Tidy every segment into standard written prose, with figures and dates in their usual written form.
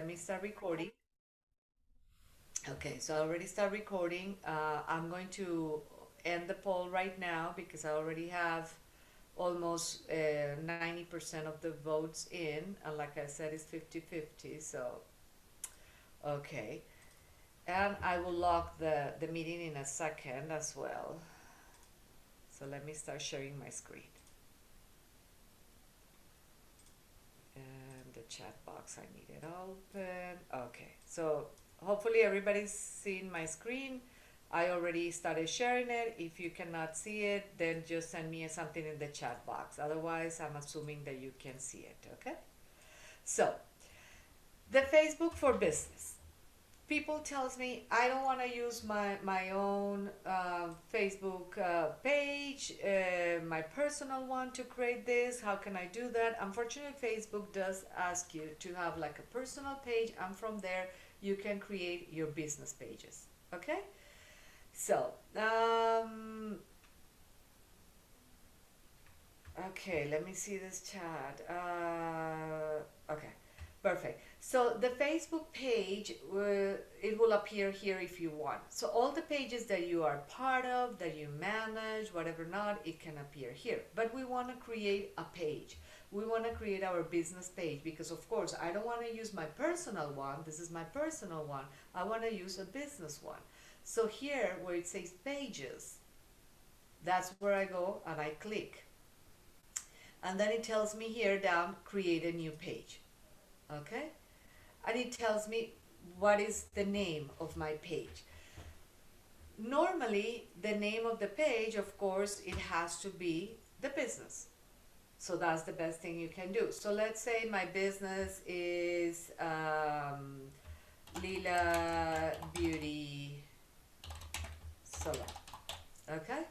Let me start recording. Okay, so I already start recording. I'm going to end the poll right now because I already have almost 90% of the votes in. And like I said, it's 50-50. So, okay. And I will lock the meeting in a second as well. So let me start sharing my screen. And the chat box, I need it open. Okay, so hopefully everybody's seen my screen. I already started sharing it. If you cannot see it, then just send me something in the chat box. Otherwise, I'm assuming that you can see it, okay? So, the Facebook for business. People tells me I don't want to use my own Facebook page, my personal one to create this. How can I do that? Unfortunately, Facebook does ask you to have like a personal page, and from there you can create your business pages. Okay, so okay, let me see this chat. Okay, perfect. So the Facebook page, it will appear here if you want. So all the pages that you are part of, that you manage, whatever not, it can appear here. But we want to create a page. We want to create our business page because, of course, I don't want to use my personal one. This is my personal one. I want to use a business one. So here where it says pages, that's where I go and I click, and then it tells me here down, create a new page. Okay, and it tells me what is the name of my page. Normally the name of the page, of course, it has to be the business, so that's the best thing you can do. So let's say my business is Lila Beauty Salon. Okay,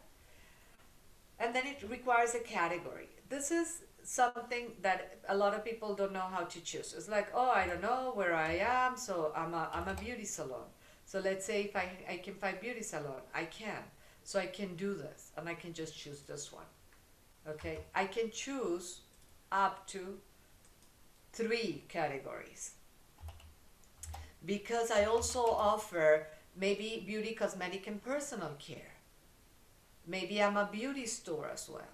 and then it requires a category. This is something that a lot of people don't know how to choose. It's like, oh, I don't know where I am, so I'm a beauty salon. So let's say if I can find beauty salon, I can. So I can do this and I can just choose this one. Okay, I can choose up to 3 categories because I also offer maybe beauty, cosmetic, and personal care. Maybe I'm a beauty store as well.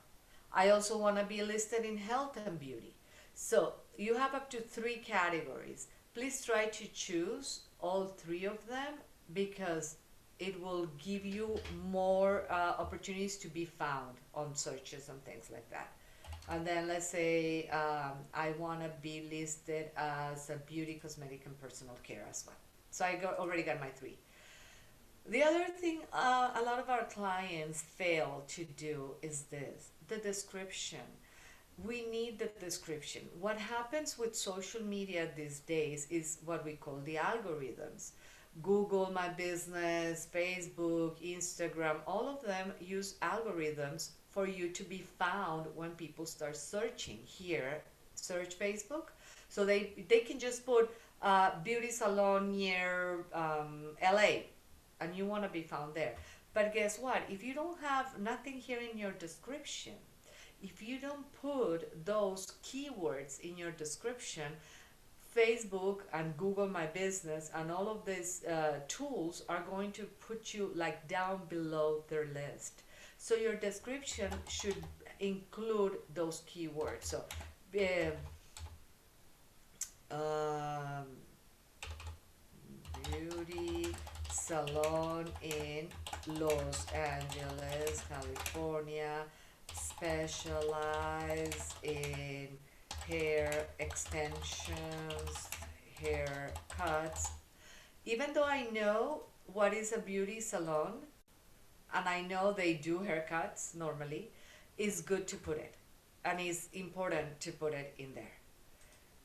I also want to be listed in health and beauty. So you have up to 3 categories. Please try to choose all 3 of them because it will give you more opportunities to be found on searches and things like that. And then let's say I want to be listed as a beauty, cosmetic, and personal care as well. So already got my 3. The other thing a lot of our clients fail to do is this, the description. We need the description. What happens with social media these days is what we call the algorithms. Google My Business, Facebook, Instagram, all of them use algorithms for you to be found when people start searching here. Search Facebook. So they can just put beauty salon near LA, and you want to be found there. But guess what? If you don't have nothing here in your description, if you don't put those keywords in your description, Facebook and Google My Business and all of these tools are going to put you like down below their list. So your description should include those keywords. So, um, beauty salon in Los Angeles, California, specialize in hair extensions, hair cuts. Even though I know what is a beauty salon and I know they do haircuts normally, it's good to put it and it's important to put it in there.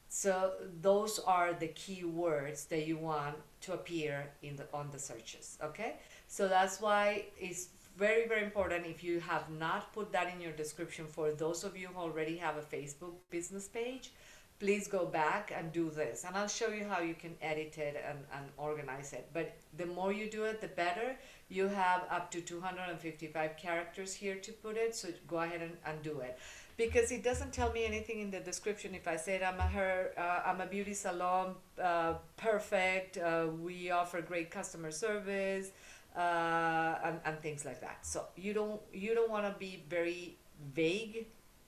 So those are the key words that you want to appear in the on the searches. Okay, so that's why it's very very important. If you have not put that in your description, for those of you who already have a Facebook business page, please go back and do this, and I'll show you how you can edit it and organize it. But the more you do it, the better. You have up to 255 characters here to put it, so go ahead and do it. because it doesn't tell me anything in the description. If I said I'm a beauty salon, perfect, we offer great customer service, and things like that. So you don't want to be very vague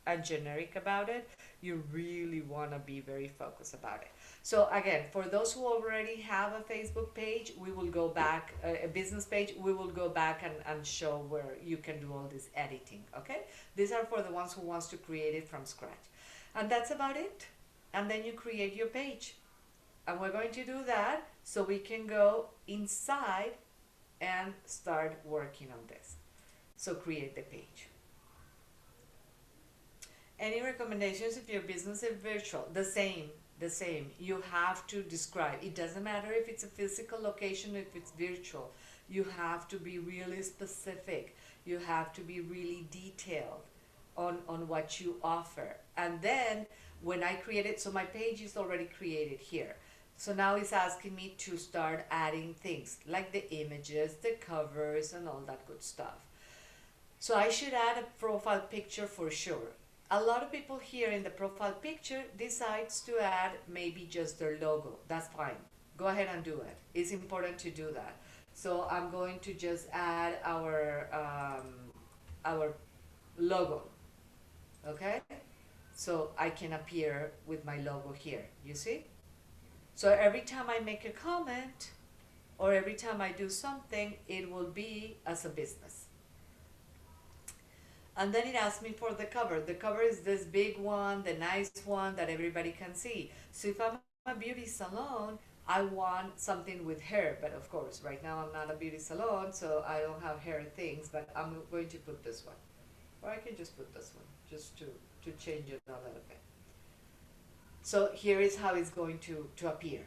and generic about it. You really want to be very focused about it. So again, for those who already have a Facebook page, we will go back, a business page, we will go back and show where you can do all this editing, okay? These are for the ones who wants to create it from scratch. And that's about it. And then you create your page. And we're going to do that so we can go inside and start working on this. So create the page. Any recommendations if your business is virtual? The same. You have to describe. It doesn't matter if it's a physical location, if it's virtual. You have to be really specific. You have to be really detailed on what you offer. And then when I create it, so my page is already created here. So now it's asking me to start adding things like the images, the covers, and all that good stuff. So I should add a profile picture for sure. A lot of people here in the profile picture decides to add maybe just their logo. That's fine. Go ahead and do it. It's important to do that. So I'm going to just add our logo, okay? So I can appear with my logo here, you see? So every time I make a comment or every time I do something, it will be as a business. And then it asks me for the cover. The cover is this big one, the nice one that everybody can see. So if I'm a beauty salon, I want something with hair. But of course, right now I'm not a beauty salon, so I don't have hair things, but I'm going to put this one. Or I can just put this one, just to change it a little bit. So here is how it's going to appear.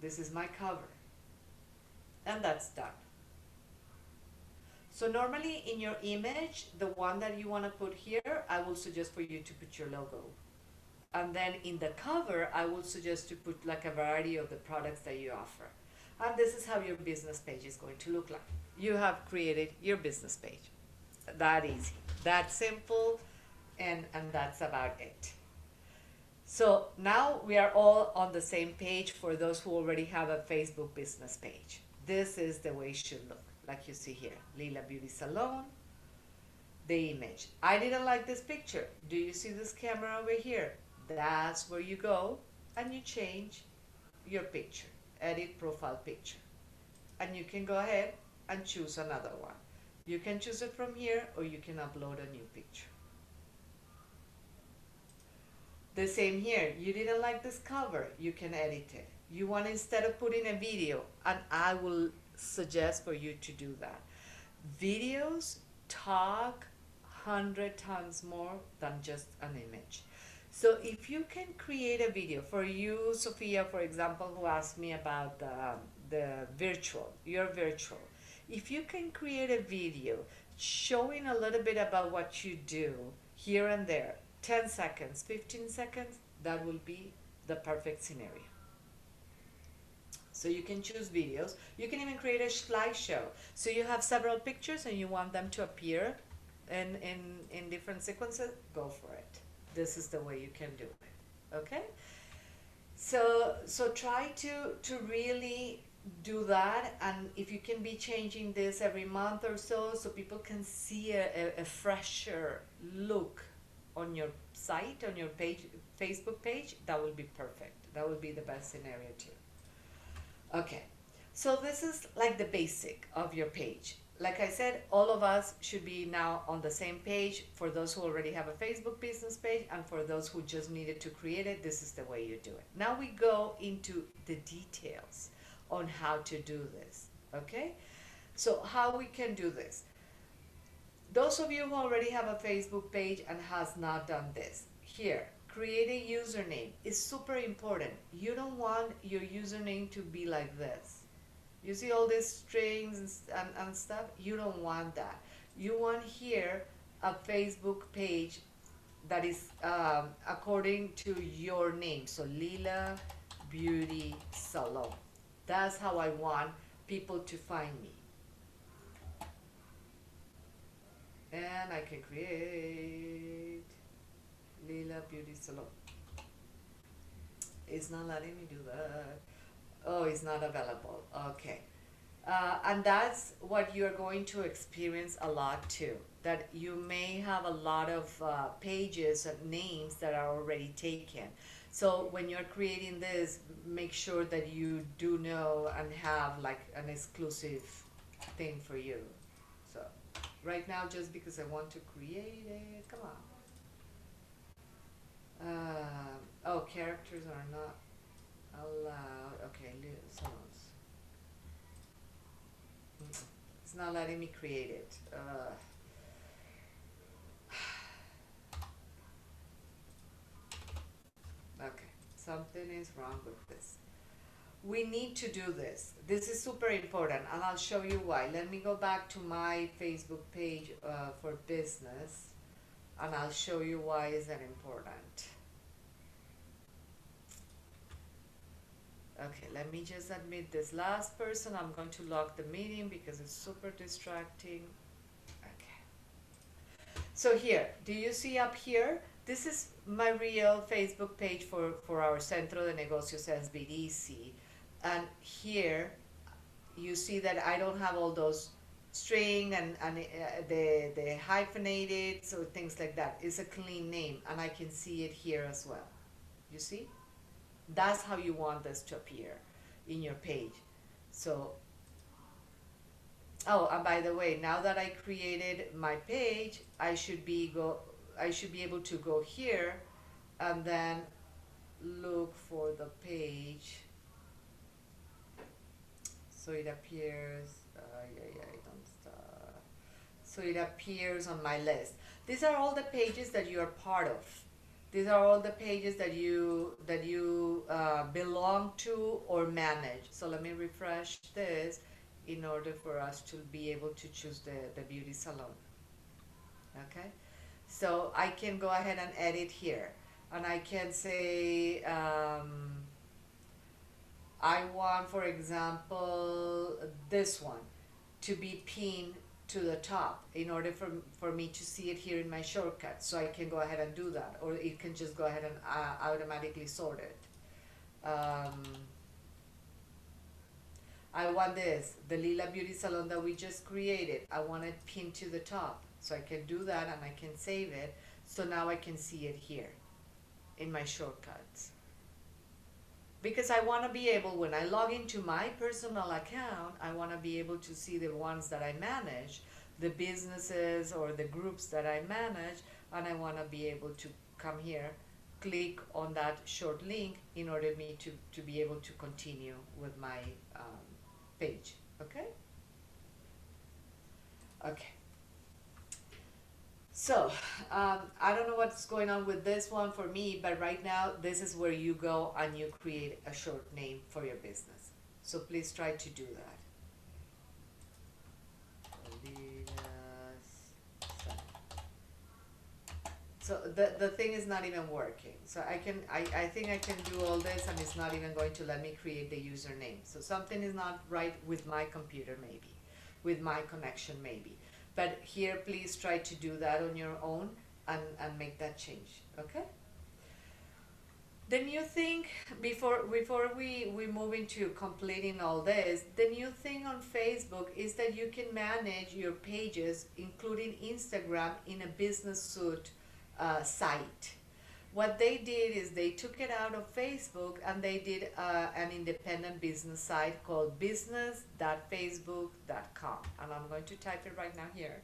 This is my cover. And that's done. So normally in your image, the one that you want to put here, I will suggest for you to put your logo. And then in the cover, I will suggest to put like a variety of the products that you offer. And this is how your business page is going to look like. You have created your business page. That easy, that simple, and that's about it. So now we are all on the same page for those who already have a Facebook business page. This is the way it should look. Like you see here, Lila Beauty Salon, the image. I didn't like this picture. Do you see this camera over here? That's where you go and you change your picture, edit profile picture. And you can go ahead and choose another one. You can choose it from here or you can upload a new picture. The same here, you didn't like this cover, you can edit it. You want instead of putting a video, and I will suggest for you to do that. Videos talk 100 times more than just an image. So if you can create a video, for you, Sophia, for example, who asked me about the virtual, your virtual, if you can create a video showing a little bit about what you do here and there, 10 seconds, 15 seconds, that will be the perfect scenario. So you can choose videos. You can even create a slideshow. So you have several pictures and you want them to appear in different sequences, go for it. This is the way you can do it, okay? So try to really do that, and if you can be changing this every month or so people can see a fresher look on your site, on your page, Facebook page, that will be perfect. That would be the best scenario too. Okay, so this is like the basic of your page. Like I said, all of us should be now on the same page. For those who already have a Facebook business page and for those who just needed to create it, this is the way you do it. Now we go into the details on how to do this, okay? So how we can do this. Those of you who already have a Facebook page and has not done this, here, create a username is super important. You don't want your username to be like this. You see all these strings and stuff? You don't want that. You want here a Facebook page that is according to your name. So Lila Beauty Salon. That's how I want people to find me. And I can create Lila Beauty Salon. It's not letting me do that. Oh, it's not available. Okay. And that's what you're going to experience a lot too. That you may have a lot of pages and names that are already taken. So when you're creating this, make sure that you do know and have like an exclusive thing for you. So right now, just because I want to create it, come on. Oh, characters are not allowed. Okay, someone's. It's not letting me create it. Okay, something is wrong with this. We need to do this. This is super important, and I'll show you why. Let me go back to my Facebook page for business, and I'll show you why is that important. Okay, let me just admit this last person. I'm going to lock the meeting because it's super distracting. Okay. So here, do you see up here? This is my real Facebook page for our Centro de Negocios SBDC. And here, you see that I don't have all those string and the hyphenated, so things like that. It's a clean name, and I can see it here as well. You see? That's how you want this to appear in your page. So, oh, and by the way, now that I created my page, I should be able to go here and then look for the page so it appears. Don't stop. So it appears on my list. These are all the pages that you are part of. These are all the pages that you belong to or manage. So let me refresh this in order for us to be able to choose the beauty salon. Okay, so I can go ahead and edit here, and I can say I want, for example, this one to be pinned to the top in order for me to see it here in my shortcut. So I can go ahead and do that, or it can just go ahead and automatically sort it. I want this, the Lila Beauty Salon that we just created. I want it pinned to the top. So I can do that and I can save it. So now I can see it here in my shortcuts. Because I want to be able, when I log into my personal account, I want to be able to see the ones that I manage, the businesses or the groups that I manage, and I want to be able to come here, click on that short link in order for me to be able to continue with my page. Okay? Okay. So, I don't know what's going on with this one for me, but right now, this is where you go and you create a short name for your business. So please try to do that. So the thing is not even working. So I think I can do all this and it's not even going to let me create the username. So something is not right with my computer maybe, with my connection maybe. But here, please try to do that on your own and make that change, okay? The new thing, before we move into completing all this, the new thing on Facebook is that you can manage your pages, including Instagram, in a business suite site. What they did is they took it out of Facebook and they did an independent business site called business.facebook.com. And I'm going to type it right now here.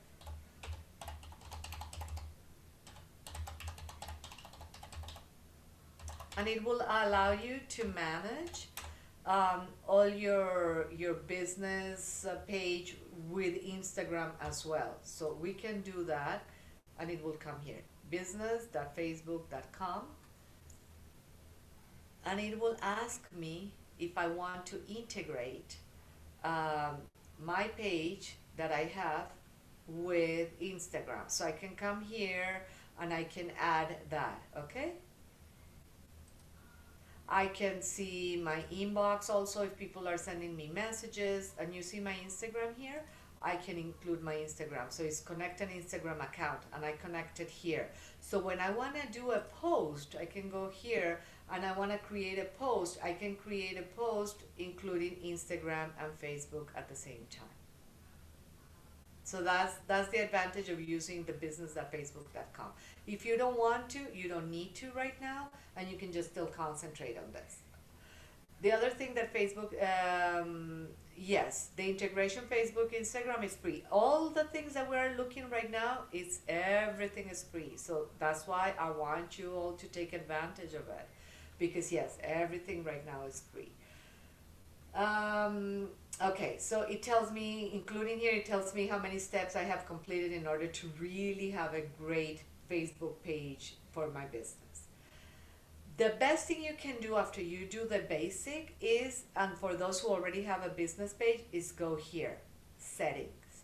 And it will allow you to manage all your business page with Instagram as well. So we can do that and it will come here. business.facebook.com, and it will ask me if I want to integrate my page that I have with Instagram. So I can come here and I can add that, okay? I can see my inbox also if people are sending me messages, and you see my Instagram here. I can include my Instagram. So it's connect an Instagram account, and I connect it here. So when I want to do a post, I can go here, and I want to create a post. I can create a post including Instagram and Facebook at the same time. So that's the advantage of using the business.facebook.com. If you don't want to, you don't need to right now, and you can just still concentrate on this. The other thing that Facebook, yes, the integration Facebook, Instagram is free. All the things that we're looking right now, everything is free. So that's why I want you all to take advantage of it, because yes, everything right now is free. Okay, so it tells me, including here, it tells me how many steps I have completed in order to really have a great Facebook page for my business. The best thing you can do after you do the basic is, and for those who already have a business page, is go here, settings,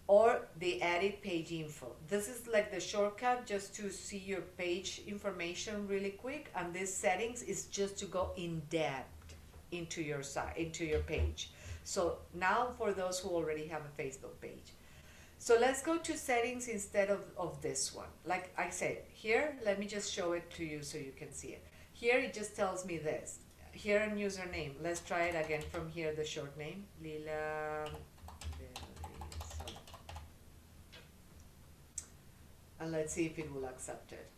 or the edit page info. This is like the shortcut just to see your page information really quick, and this settings is just to go in depth into your site, into your page. So now for those who already have a Facebook page. So let's go to settings instead of this one. Like I said, here, let me just show it to you so you can see it. Here it just tells me this. Here in username, let's try it again from here, the short name, Lila. And let's see if it will accept it.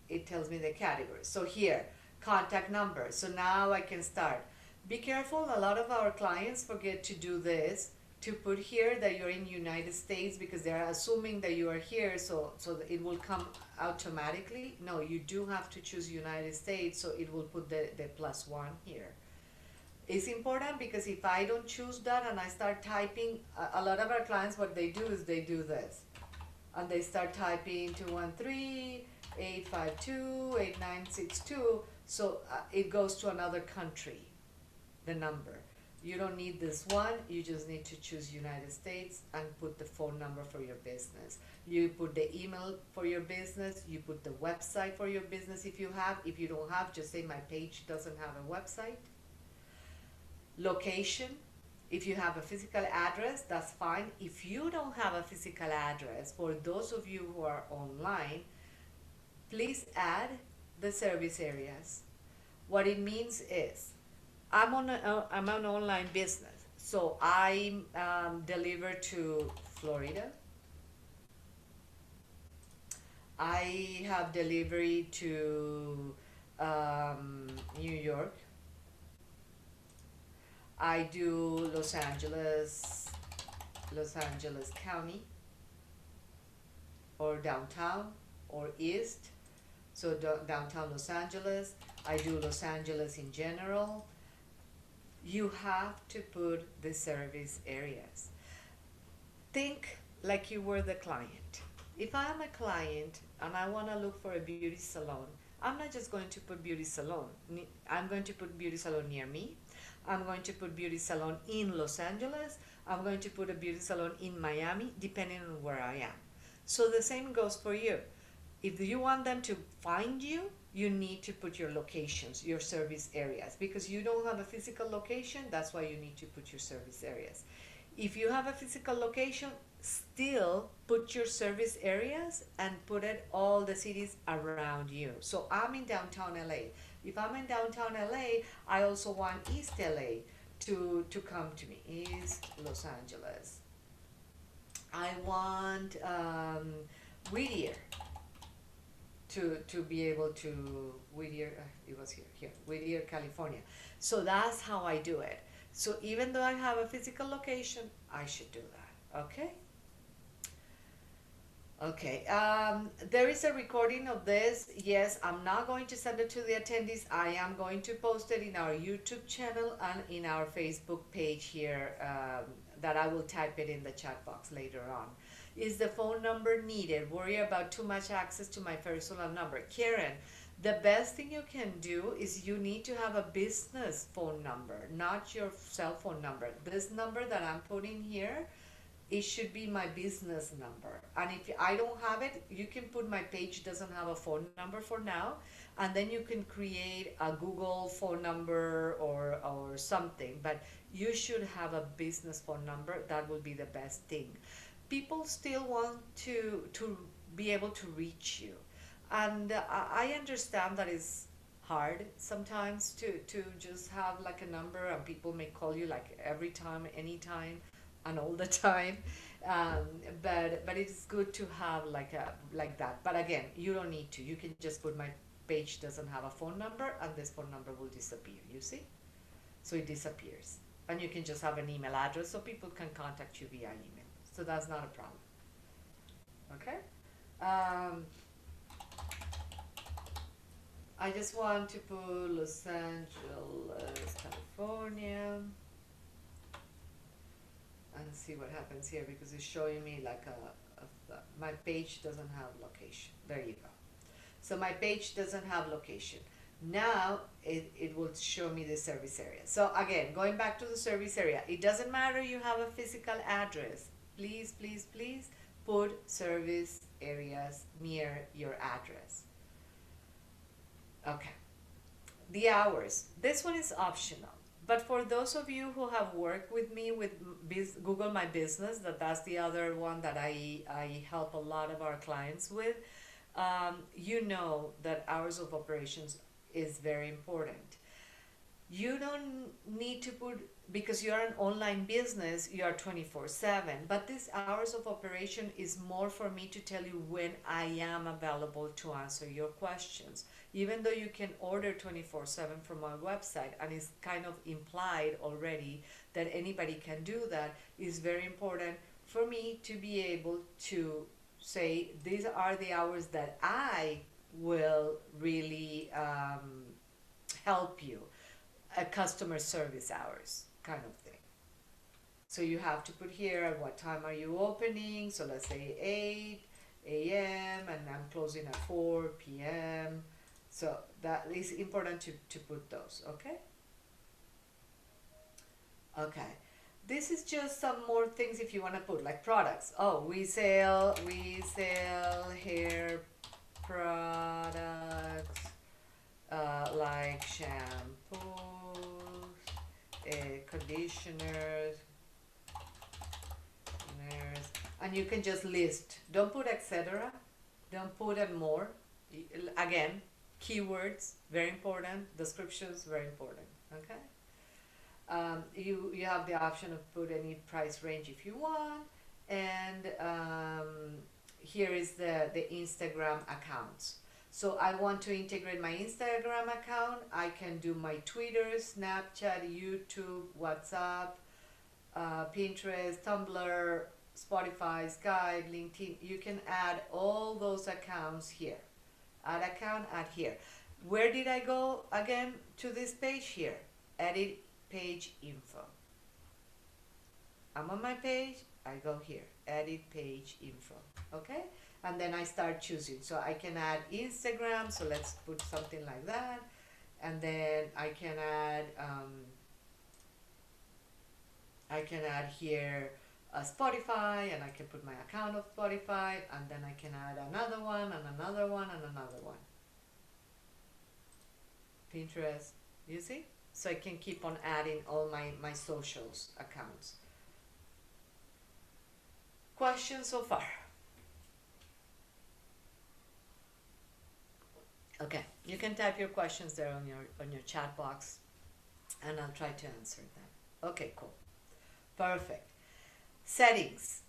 It tells me the category. So here, contact number. So now I can start. Be careful, a lot of our clients forget to do this, to put here that you're in United States, because they're assuming that you are here, so that it will come automatically. No, you do have to choose United States, so it will put the +1 here. It's important because if I don't choose that and I start typing, a lot of our clients, what they do is they do this. And they start typing 213-852-8962, so it goes to another country, the number. You don't need this one, you just need to choose United States and put the phone number for your business. You put the email for your business, you put the website for your business if you have. If you don't have, just say my page doesn't have a website. Location, if you have a physical address, that's fine. If you don't have a physical address, for those of you who are online, please add the service areas. What it means is, I'm an online business, so I deliver to Florida. I have delivery to New York. I do Los Angeles County, or downtown, or east. So downtown Los Angeles. I do Los Angeles in general. You have to put the service areas. Think like you were the client. If I'm a client and I want to look for a beauty salon, I'm not just going to put beauty salon. I'm going to put beauty salon near me. I'm going to put beauty salon in Los Angeles. I'm going to put a beauty salon in Miami, depending on where I am. So the same goes for you. If you want them to find you, you need to put your locations, your service areas, because you don't have a physical location. That's why you need to put your service areas. If you have a physical location, still put your service areas and put it all the cities around you. So I'm in downtown LA. If I'm in downtown LA, I also want East LA to come to me, East Los Angeles. I want Whittier to be able to, Whittier, it was here, Whittier, California. So that's how I do it. So even though I have a physical location, I should do that, okay? Okay, there is a recording of this. Yes, I'm not going to send it to the attendees. I am going to post it in our YouTube channel and in our Facebook page here, that I will type it in the chat box later on. Is the phone number needed? Worry about too much access to my personal number. Karen, the best thing you can do is you need to have a business phone number, not your cell phone number. This number that I'm putting here, it should be my business number. And if I don't have it, you can put my page doesn't have a phone number for now, and then you can create a Google phone number or something. But you should have a business phone number. That would be the best thing. People still want to be able to reach you, and I understand that is hard sometimes to just have like a number, and people may call you like every time, anytime, and all the time. um, but it's good to have like a like that. But again, you don't need to. You can just put my page doesn't have a phone number, and this phone number will disappear, you see. So it disappears, and you can just have an email address so people can contact you via email. So that's not a problem. Okay. um, I just want to put Los Angeles, California, and see what happens here, because it's showing me like my page doesn't have location. There you go. So my page doesn't have location. Now it will show me the service area. So again, going back to the service area, it doesn't matter you have a physical address. Please, please, please put service areas near your address. Okay. The hours. This one is optional. But for those of you who have worked with me with Google My Business, that's the other one that I help a lot of our clients with, you know that hours of operations is very important. You don't need to put, because you're an online business, you are 24/7. But this hours of operation is more for me to tell you when I am available to answer your questions. Even though you can order 24/7 from my website, and it's kind of implied already that anybody can do that, is very important for me to be able to say these are the hours that I will really help you, a customer service hours kind of thing. So you have to put here at what time are you opening. So let's say 8 a.m. and I'm closing at 4 p.m. So that is important to put those, okay? Okay. This is just some more things if you want to put, like products. Oh, we sell hair products, like shampoos, conditioners, and you can just list. Don't put etc. Don't put and more. Again, keywords, very important. Descriptions, very important. Okay. You have the option of put any price range if you want, and here is the Instagram accounts. So I want to integrate my Instagram account. I can do my Twitter, Snapchat, YouTube, WhatsApp, Pinterest, Tumblr, Spotify, Skype, LinkedIn. You can add all those accounts here. Add account, add here. Where did I go again to this page here? Edit page info. I'm on my page, I go here, edit page info, okay? And then I start choosing. So I can add Instagram, so let's put something like that. And then I can add here Spotify, and I can put my account of Spotify, and then I can add another one, and another one, and another one. Pinterest, you see? So I can keep on adding all my socials accounts. Questions so far? Okay, you can type your questions there on your chat box, and I'll try to answer them. Okay, cool. Perfect. Settings.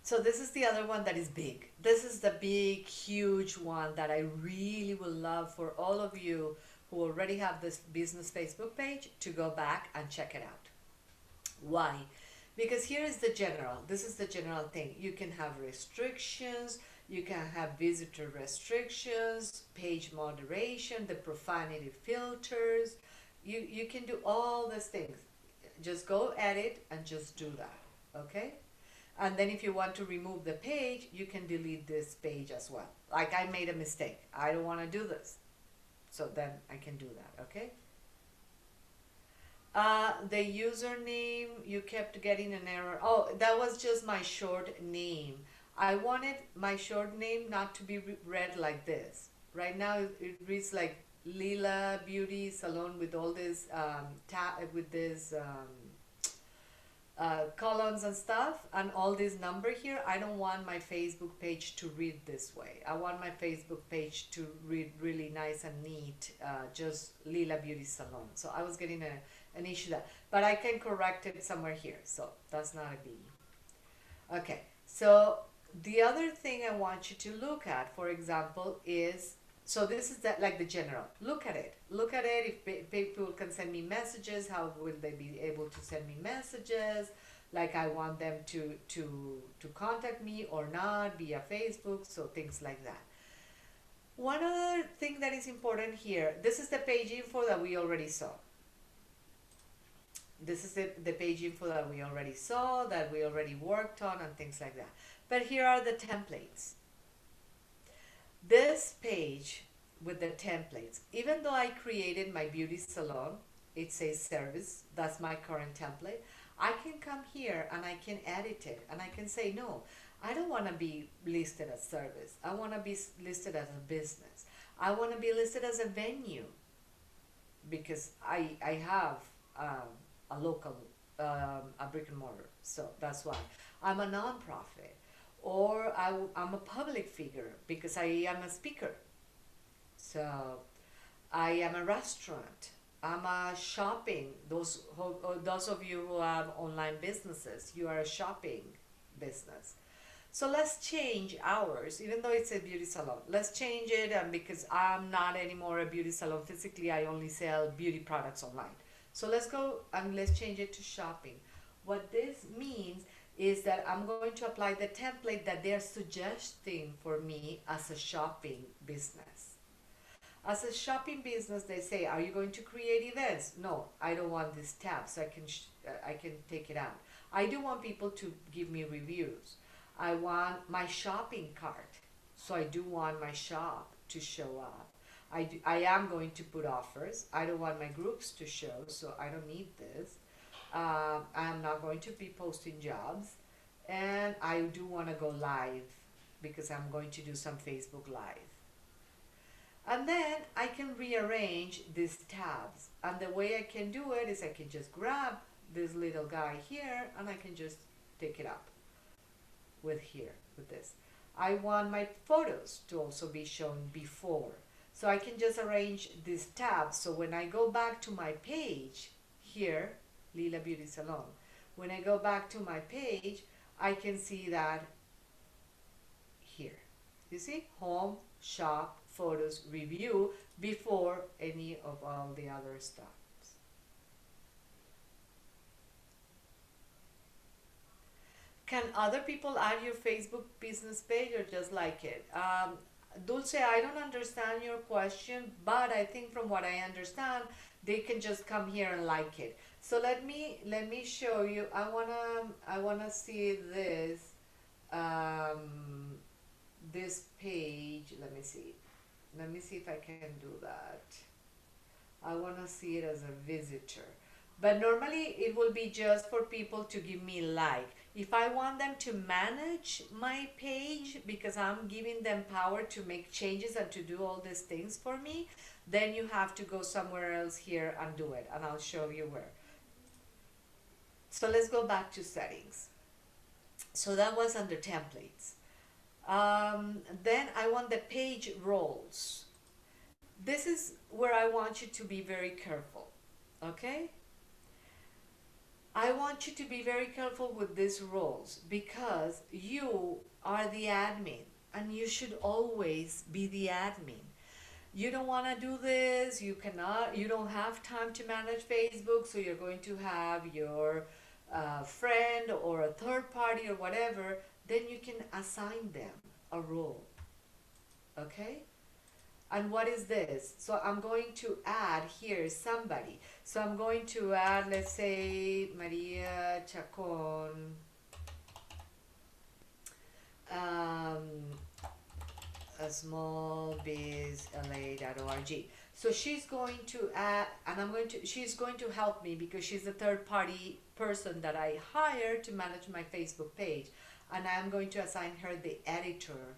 So this is the other one that is big. This is the big, huge one that I really would love for all of you who already have this business Facebook page to go back and check it out. Why? Because here is the general. This is the general thing. You can have restrictions. You can have visitor restrictions, page moderation, the profanity filters. You can do all these things. Just go edit and just do that, okay? And then if you want to remove the page, you can delete this page as well. Like I made a mistake. I don't want to do this. So then I can do that, okay? the username, you kept getting an error. Oh, that was just my short name. I wanted my short name not to be read like this. Right now it reads like Lila Beauty Salon with all this with this columns and stuff and all this number here. I don't want my Facebook page to read this way. I want my Facebook page to read really nice and neat, just Lila Beauty Salon. So I was getting an issue there, but I can correct it somewhere here, so that's not a biggie. Okay, so the other thing I want you to look at, for example, is, so this is that, like the general. Look at it. Look at it. If people can send me messages, how will they be able to send me messages? Like I want them to contact me or not via Facebook. So things like that. One other thing that is important here. This is the page info that we already saw. This is the page info that we already saw, that we already worked on, and things like that. But here are the templates. This page with the templates, even though I created my beauty salon, it says service, that's my current template, I can come here and I can edit it and I can say, no, I don't want to be listed as service. I want to be listed as a business. I want to be listed as a venue because I have a local, a brick and mortar. So that's why. I'm a nonprofit. Or I'm a public figure because I am a speaker. So I am a restaurant. I'm a shopping. Those of you who have online businesses, you are a shopping business. So let's change ours, even though it's a beauty salon. Let's change it, and because I'm not anymore a beauty salon physically, I only sell beauty products online. So let's go and let's change it to shopping. What this means is that I'm going to apply the template that they're suggesting for me as a shopping business. As a shopping business, they say, are you going to create events? No, I don't want this tab, so I can take it out. I do want people to give me reviews. I want my shopping cart, so I do want my shop to show up. I am going to put offers. I don't want my groups to show, so I don't need this. I'm not going to be posting jobs, and I do want to go live because I'm going to do some Facebook Live. And then I can rearrange these tabs, and the way I can do it is I can just grab this little guy here and I can just take it up with here, with this. I want my photos to also be shown before, so I can just arrange these tabs, so when I go back to my page here, Lila Beauty Salon. When I go back to my page, I can see that here. You see? Home, shop, photos, review, before any of all the other stuff. Can other people add your Facebook business page or just like it? Dulce, I don't understand your question, but I think from what I understand, they can just come here and like it. So let me show you. I wanna see this this page. Let me see if I can do that. I wanna see it as a visitor. But normally it will be just for people to give me like. If I want them to manage my page, because I'm giving them power to make changes and to do all these things for me, then you have to go somewhere else here and do it. And I'll show you where. So let's go back to settings. So that was under templates. Then I want the page roles. This is where I want you to be very careful, okay? I want you to be very careful with these roles because you are the admin and you should always be the admin. You don't want to do this, you don't have time to manage Facebook, so you're going to have your friend or a third party or whatever, then you can assign them a role, okay? And what is this? So I'm going to add here somebody. So I'm going to add, let's say, Maria Chacon, a smallbizla.org. So she's going to add, and she's going to help me because she's a third party person that I hire to manage my Facebook page. And I'm going to assign her the editor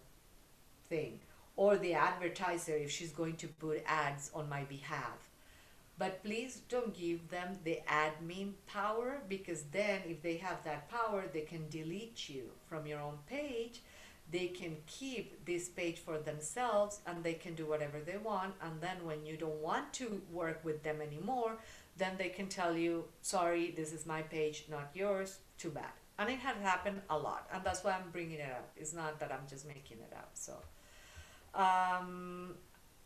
thing or the advertiser if she's going to put ads on my behalf. But please don't give them the admin power, because then if they have that power, they can delete you from your own page. They can keep this page for themselves and they can do whatever they want. And then when you don't want to work with them anymore, then they can tell you, sorry, this is my page, not yours, too bad. And it has happened a lot. And that's why I'm bringing it up. It's not that I'm just making it up. So,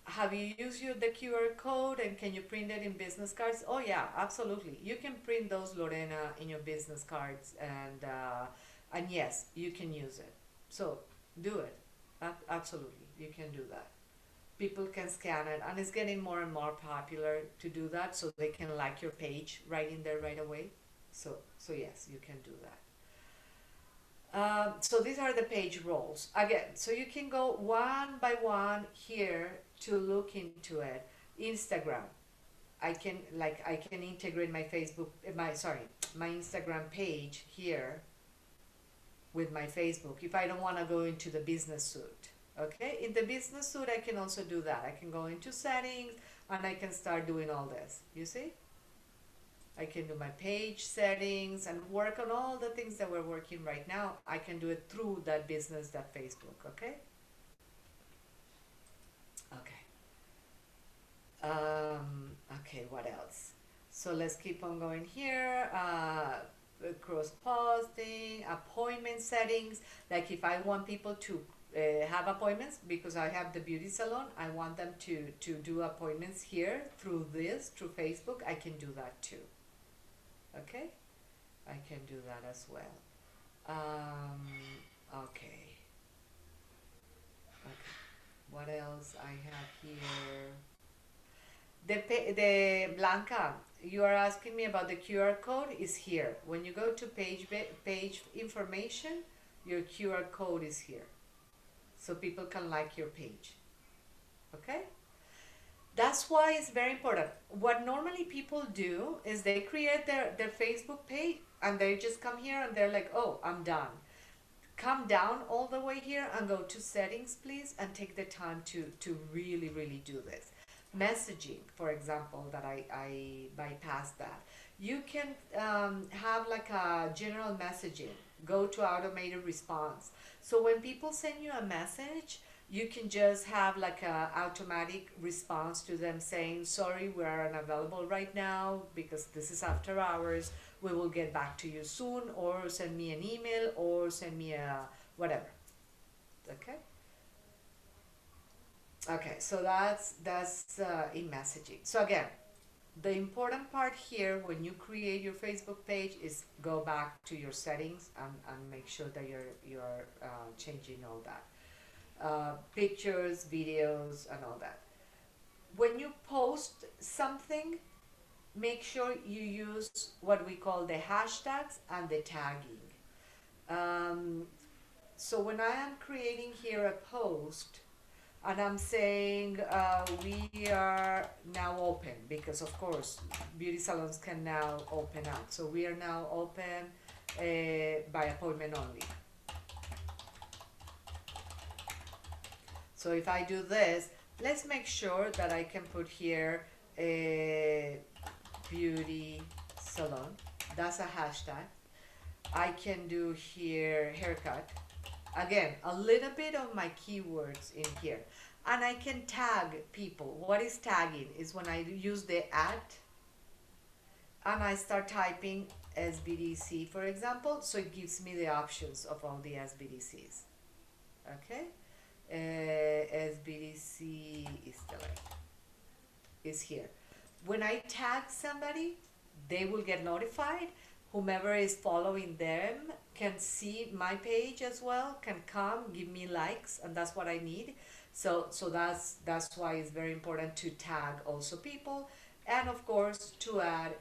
have you used the QR code and can you print it in business cards? Oh yeah, absolutely. You can print those, Lorena, in your business cards, and yes, you can use it. So do it. Absolutely, you can do that. People can scan it, and it's getting more and more popular to do that, so they can like your page right in there right away. So yes, you can do that. So these are the page roles. Again, so you can go one by one here to look into it. Instagram. I can integrate my Facebook my Instagram page here with my Facebook if I don't want to go into the business suite. Okay, in the business suite I can also do that. I can go into settings and I can start doing all this. You see? I can do my page settings and work on all the things that we're working right now. I can do it through that business, that Facebook, okay? Okay. Okay, what else? So let's keep on going here. Cross posting, appointment settings. Like if I want people to have appointments because I have the beauty salon, I want them to do appointments here through Facebook. I can do that too. Okay, I can do that as well. Okay. Okay. What else I have here? The Blanca, you are asking me about the QR code is here. When you go to page information, your QR code is here. So people can like your page. Okay? That's why it's very important. What normally people do is they create their Facebook page and they just come here and they're like, oh, I'm done. Come down all the way here and go to settings, please, and take the time to really, really do this. Messaging, for example, that I bypassed that. You can have like a general messaging, go to automated response. So when people send you a message, you can just have like a automatic response to them saying, sorry, we are unavailable right now because this is after hours. We will get back to you soon, or send me an email, or send me a whatever. Okay? Okay, so that's in messaging. So again, the important part here when you create your Facebook page is go back to your settings and make sure that you're changing all that. Pictures, videos, and all that. When you post something, make sure you use what we call the hashtags and the tagging. So when I am creating here a post and I'm saying we are now open, because of course beauty salons can now open up. So we are now open by appointment only. So if I do this, let's make sure that I can put here a beauty salon. That's a hashtag. I can do here haircut. Again, a little bit of my keywords in here. And I can tag people. What is tagging? Is when I use the at and I start typing SBDC, for example, so it gives me the options of all the SBDCs. Okay? SBDC is here. When I tag somebody, they will get notified. Whomever is following them can see my page as well, can come, give me likes, and that's what I need. So that's why it's very important to tag also people, and of course to add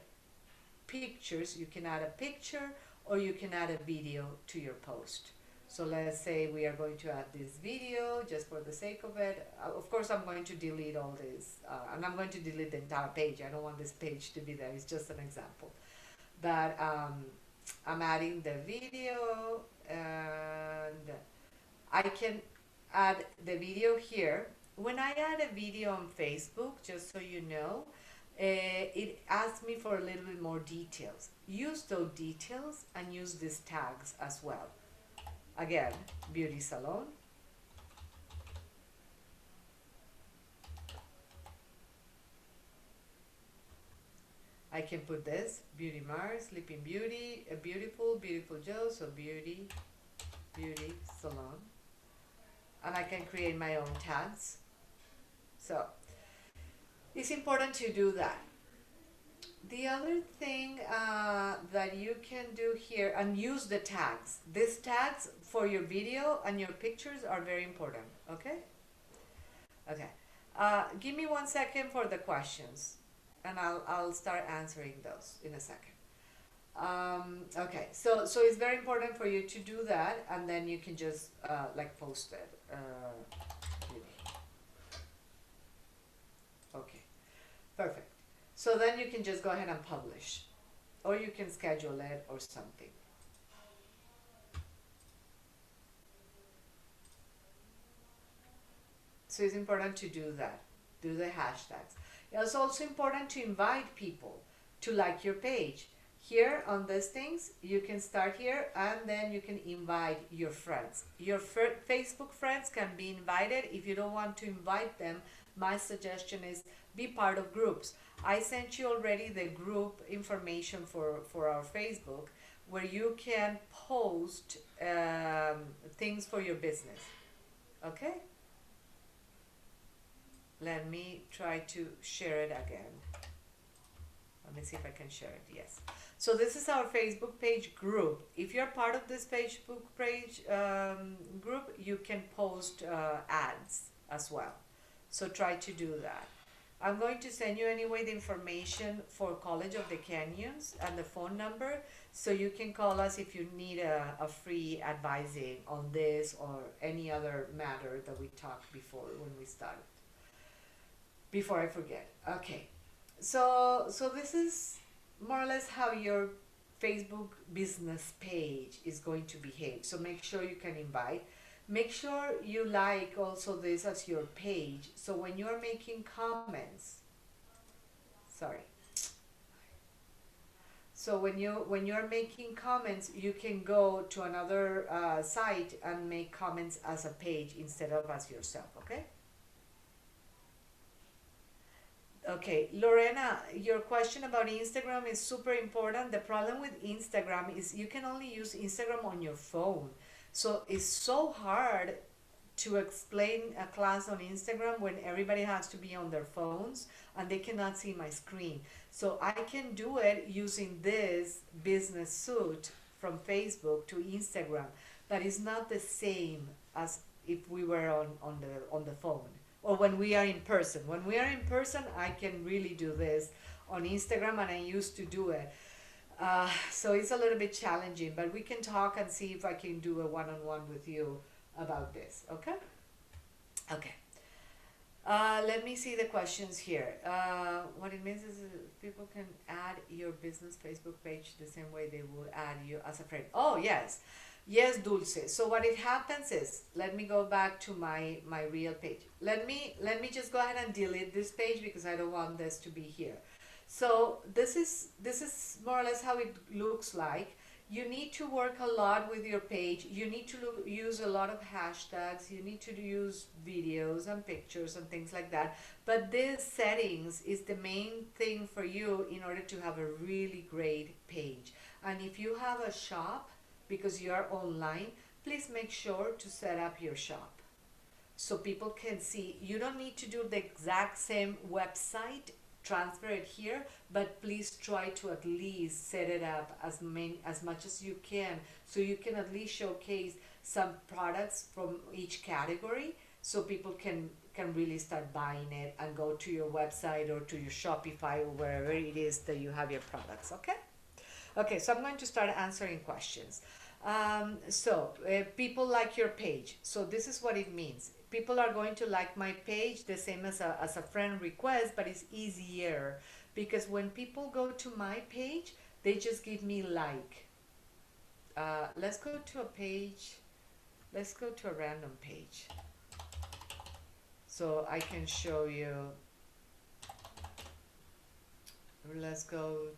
pictures. You can add a picture or you can add a video to your post. So let's say we are going to add this video just for the sake of it. Of course, I'm going to delete all this, and I'm going to delete the entire page. I don't want this page to be there. It's just an example. But I'm adding the video, and I can add the video here. When I add a video on Facebook, just so you know, it asks me for a little bit more details. Use those details and use these tags as well. Again, beauty salon. I can put this, Beauty Mars, Sleeping Beauty, a beautiful, beautiful Joe, so beauty salon. And I can create my own tags. So it's important to do that. The other thing that you can do here, and use the tags. These tags for your video and your pictures are very important, okay? Okay. Give me 1 second for the questions, and I'll start answering those in a second. Okay, so it's very important for you to do that, and then you can just like post it. Okay, perfect. So then you can just go ahead and publish, or you can schedule it or something. So it's important to do that. Do the hashtags. It's also important to invite people to like your page. Here on these things, you can start here, and then you can invite your friends. Your Facebook friends can be invited. If you don't want to invite them, my suggestion is be part of groups. I sent you already the group information for our Facebook, where you can post things for your business. Okay? Let me try to share it again. Let me see if I can share it. Yes. So this is our Facebook page group. If you're part of this Facebook page group, you can post ads as well. So try to do that. I'm going to send you anyway the information for College of the Canyons and the phone number, so you can call us if you need a free advising on this or any other matter that we talked before when we started. Before I forget. Okay. So this is more or less how your Facebook business page is going to behave. So make sure you can invite. Make sure you like also this as your page. So when you're making comments, sorry. So when you're making comments, you can go to another site and make comments as a page instead of as yourself. Okay. Okay, Lorena, your question about Instagram is super important. The problem with Instagram is you can only use Instagram on your phone. So it's so hard to explain a class on Instagram when everybody has to be on their phones and they cannot see my screen. So I can do it using this business suite from Facebook to Instagram, but it's not the same as if we were on the phone. Or when we are in person. When we are in person, I can really do this on Instagram, and I used to do it. So it's a little bit challenging, but we can talk and see if I can do a one-on-one with you about this, okay? Okay. Let me see the questions here. What it means is people can add your business Facebook page the same way they would add you as a friend. Oh, yes. Yes, Dulce. So what it happens is, let me go back to my real page. Let me just go ahead and delete this page because I don't want this to be here. So this is more or less how it looks like. You need to work a lot with your page. You need to use a lot of hashtags. You need to use videos and pictures and things like that. But this settings is the main thing for you in order to have a really great page. And if you have a shop, because you are online, please make sure to set up your shop so people can see. You don't need to do the exact same website, transfer it here, but please try to at least set it up as much as you can, so you can at least showcase some products from each category, so people can really start buying it and go to your website or to your Shopify or wherever it is that you have your products. Okay, so I'm going to start answering questions. People like your page. So this is what it means. People are going to like my page the same as a friend request, but it's easier because when people go to my page, they just give me like. Let's go to a page. Let's go to a random page so I can show you. Let's go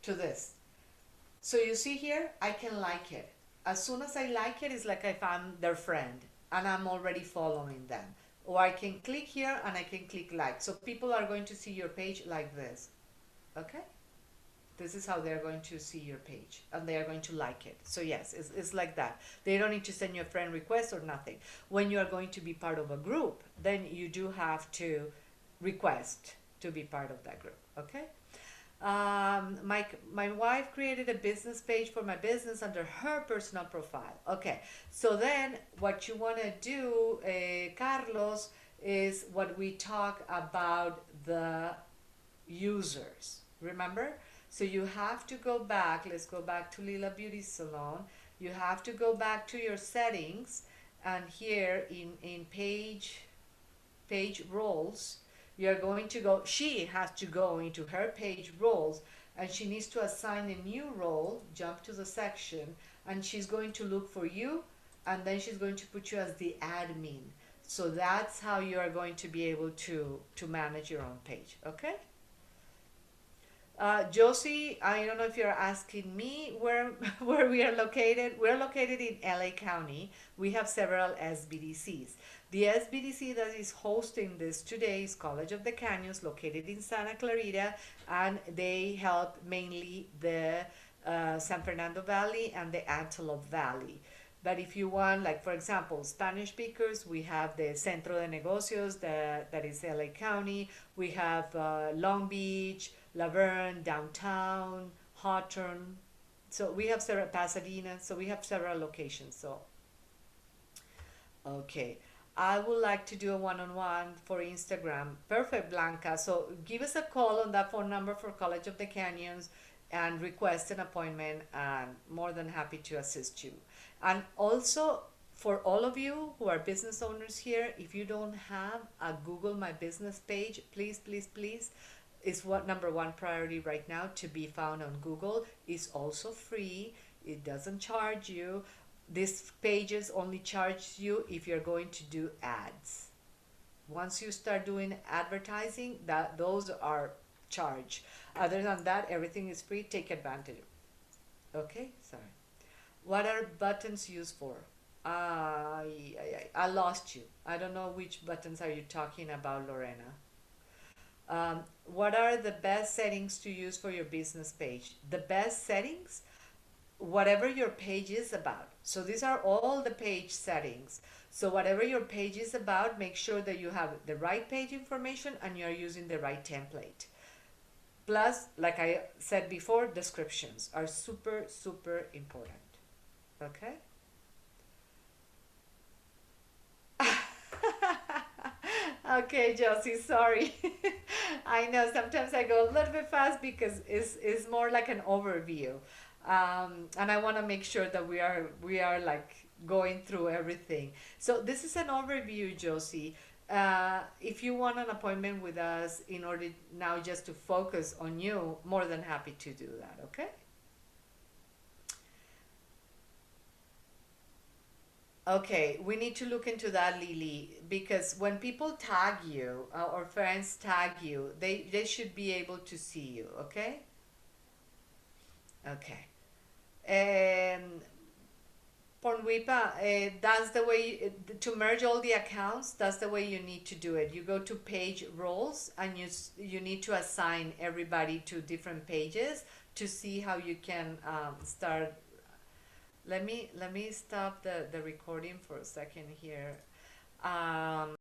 to this. So you see here, I can like it. As soon as I like it, it's like if I'm their friend and I'm already following them. Or I can click here and I can click like. So people are going to see your page like this. Okay? This is how they're going to see your page and they are going to like it. So yes, it's like that. They don't need to send you a friend request or nothing. When you are going to be part of a group, then you do have to request to be part of that group. Okay? My wife created a business page for my business under her personal profile. Okay, so then what you want to do, Carlos, is what we talk about the users. Remember? So you have to go back. Let's go back to Lila Beauty Salon. You have to go back to your settings, and here in page roles, you're going to go, she has to go into her page roles and she needs to assign a new role, jump to the section, and she's going to look for you and then she's going to put you as the admin. So that's how you are going to be able to manage your own page, okay? Josie, I don't know if you're asking me where where we are located. We're located in LA County. We have several SBDCs. The SBDC that is hosting this today is College of the Canyons, located in Santa Clarita, and they help mainly the San Fernando Valley and the Antelope Valley. But if you want, like for example, Spanish speakers, we have the Centro de Negocios, that is LA County. We have Long Beach, Laverne, downtown, Hawthorne. So we have several, Pasadena. So we have several locations. So, okay. I would like to do a one-on-one for Instagram. Perfect, Blanca. So give us a call on that phone number for College of the Canyons and request an appointment, and more than happy to assist you. And also, for all of you who are business owners here, if you don't have a Google My Business page, please, please, please, is what number one priority right now to be found on Google. Is also free. It doesn't charge you. These pages only charge you if you're going to do ads. Once you start doing advertising, that those are charged. Other than that, everything is free. Take advantage. Okay, sorry. What are buttons used for? I lost you. I don't know which buttons are you talking about, Lorena. What are the best settings to use for your business page? The best settings? Whatever your page is about. So these are all the page settings. So whatever your page is about, make sure that you have the right page information and you're using the right template. Plus, like I said before, descriptions are super, super important. Okay? Okay, Josie, sorry. I know sometimes I go a little bit fast because it's more like an overview. And I want to make sure that we are like going through everything. So this is an overview, Josie. If you want an appointment with us in order now just to focus on you, more than happy to do that, okay? Okay, we need to look into that, Lily, because when people tag you or friends tag you, they should be able to see you, okay? Okay. Um, Pornwipa, that's the way to merge all the accounts. That's the way you need to do it. You go to page roles and you need to assign everybody to different pages to see how you can start. Let me stop the recording for a second here.